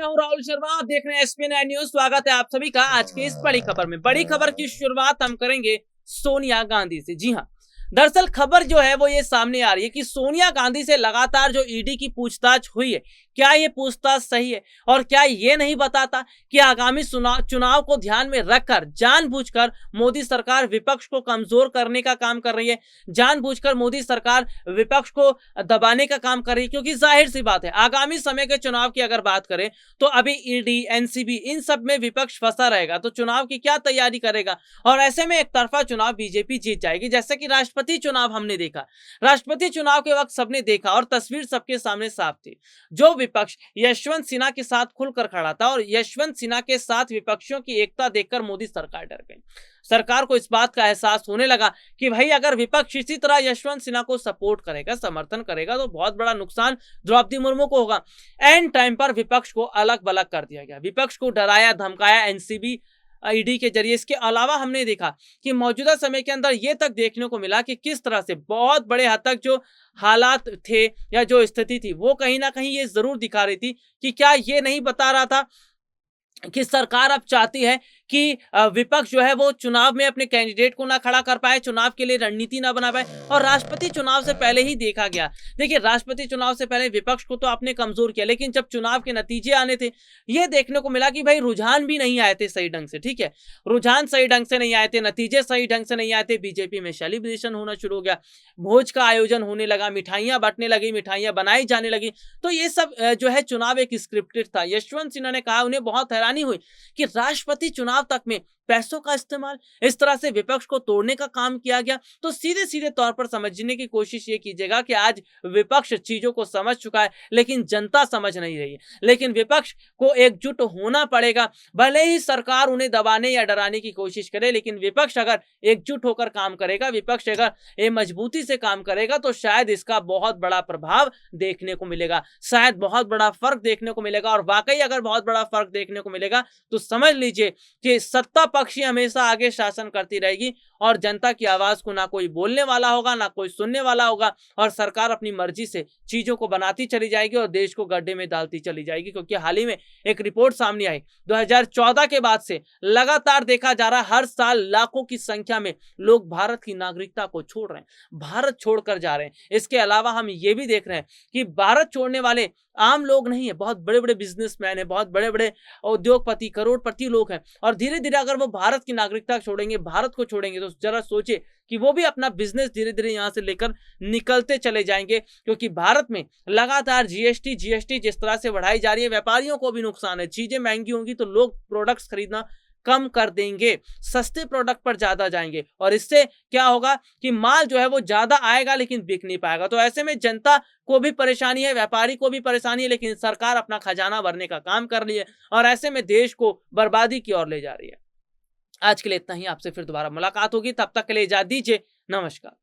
हूं राहुल शर्मा, आप देख रहे हैं एसपी9 न्यूज। स्वागत है आप सभी का आज की इस बड़ी खबर में। बड़ी खबर की शुरुआत हम करेंगे सोनिया गांधी से। जी हां, दरअसल खबर जो है वो ये सामने आ रही है कि सोनिया गांधी से लगातार जो ईडी की पूछताछ हुई है, क्या ये पूछताछ सही है? और क्या ये नहीं बताता कि आगामी चुनाव को ध्यान में रखकर जानबूझकर मोदी सरकार विपक्ष को कमजोर करने का काम कर रही है, जानबूझकर मोदी सरकार विपक्ष को दबाने का काम कर रही है? क्योंकि जाहिर सी बात है, आगामी समय के चुनाव की अगर बात करें तो अभी ईडी, एनसीबी इन सब में विपक्ष फंसा रहेगा, तो चुनाव की क्या तैयारी करेगा? और ऐसे में एक तरफा चुनाव बीजेपी जीत जाएगी। जैसे कि राष्ट्रपति चुनाव हमने देखा, राष्ट्रपति चुनाव के वक्त सबने देखा और तस्वीर सबके सामने साफ थी। जो विपक्ष यशवंत सिन्हा के साथ खुलकर खड़ा था और यशवंत सिन्हा के साथ विपक्षियों की एकता देखकर मोदी सरकार डर गई। सरकार को इस बात का एहसास होने लगा कि भाई अगर विपक्ष इसी तरह यशवंत सिन्हा को सपोर्ट करेगा, समर्थन करेगा, तो बहुत बड़ा नुकसान द्रौपदी मुर्मू को होगा। एंड टाइम पर विपक्ष को अलग बलग कर दिया गया, विपक्ष को डराया धमकाया एनसीबी, ईडी के जरिए। इसके अलावा हमने देखा कि मौजूदा समय के अंदर यह तक देखने को मिला कि किस तरह से बहुत बड़े हद तक जो हालात थे या जो स्थिति थी वो कहीं ना कहीं ये जरूर दिखा रही थी कि क्या ये नहीं बता रहा था कि सरकार अब चाहती है कि विपक्ष जो है वो चुनाव में अपने कैंडिडेट को ना खड़ा कर पाए, चुनाव के लिए रणनीति ना बना पाए। और राष्ट्रपति चुनाव से पहले ही देखा गया, देखिए राष्ट्रपति चुनाव से पहले विपक्ष को तो आपने कमजोर किया, लेकिन जब चुनाव के नतीजे आने थे ये देखने को मिला कि भाई रुझान भी नहीं आए थे सही ढंग से। ठीक है, रुझान सही ढंग से नहीं आए थे, नतीजे सही ढंग से नहीं आए थे। बीजेपी में सेलिब्रेशन होना शुरू हो गया, भोज का आयोजन होने लगा, मिठाइयां बंटने लगी, मिठाइयां बनाई जाने लगी। तो ये सब जो है चुनाव एक स्क्रिप्टेड था। यशवंत सिन्हा ने कहा, उन्हें बहुत हैरानी हुई कि राष्ट्रपति चुनाव तक में पैसों का इस्तेमाल इस तरह से विपक्ष को तोड़ने का काम किया गया। तो सीधे सीधे तौर पर समझने की कोशिश ये कीजिएगा कि आज विपक्ष चीजों को समझ चुका है लेकिन जनता समझ नहीं रही है। लेकिन विपक्ष को एकजुट होना पड़ेगा, भले ही सरकार उन्हें दबाने या डराने की कोशिश करे, लेकिन विपक्ष अगर एकजुट होकर काम करेगा, विपक्ष अगर ये मजबूती से काम करेगा तो शायद इसका बहुत बड़ा प्रभाव देखने को मिलेगा, शायद बहुत बड़ा फर्क देखने को मिलेगा। और वाकई अगर बहुत बड़ा फर्क देखने को मिलेगा तो समझ लीजिए कि सत्ता पक्ष ही हमेशा आगे शासन करती रहेगी और जनता की आवाज को ना कोई बोलने वाला होगा, ना कोई सुनने वाला होगा, और सरकार अपनी मर्जी से चीजों को बनाती चली जाएगी और देश को गड्ढे में डालती चली जाएगी। क्योंकि हाल ही में एक रिपोर्ट सामने आई, 2014 के बाद से लगातार देखा जा रहा है हर साल लाखों की संख्या में लोग भारत की नागरिकता को छोड़ रहे हैं, भारत छोड़कर जा रहे हैं। इसके अलावा हम ये भी देख रहे हैं कि भारत छोड़ने वाले आम लोग नहीं है, बहुत बड़े बड़े बिजनेसमैन है, बहुत बड़े बड़े उद्योगपति, करोड़पति लोग हैं। और धीरे धीरे अगर वो भारत की नागरिकता छोड़ेंगे, भारत को छोड़ेंगे, तो जरा सोचे कि वो भी अपना बिजनेस धीरे धीरे यहां से लेकर निकलते चले जाएंगे। क्योंकि भारत में लगातार जीएसटी जिस तरह से बढ़ाई जा रही है, व्यापारियों को भी नुकसान है। चीजें महंगी होंगी तो लोग प्रोडक्ट्स खरीदना कम कर देंगे, सस्ते प्रोडक्ट पर ज्यादा जाएंगे, और इससे क्या होगा कि माल जो है वो ज्यादा आएगा लेकिन बिक नहीं पाएगा। तो ऐसे में जनता को भी परेशानी है, व्यापारी को भी परेशानी है, लेकिन सरकार अपना खजाना भरने का काम कर रही है और ऐसे में देश को बर्बादी की ओर ले जा रही है। आज के लिए इतना ही, आपसे फिर दोबारा मुलाकात होगी, तब तक के लिए इजाजत दीजिए, नमस्कार।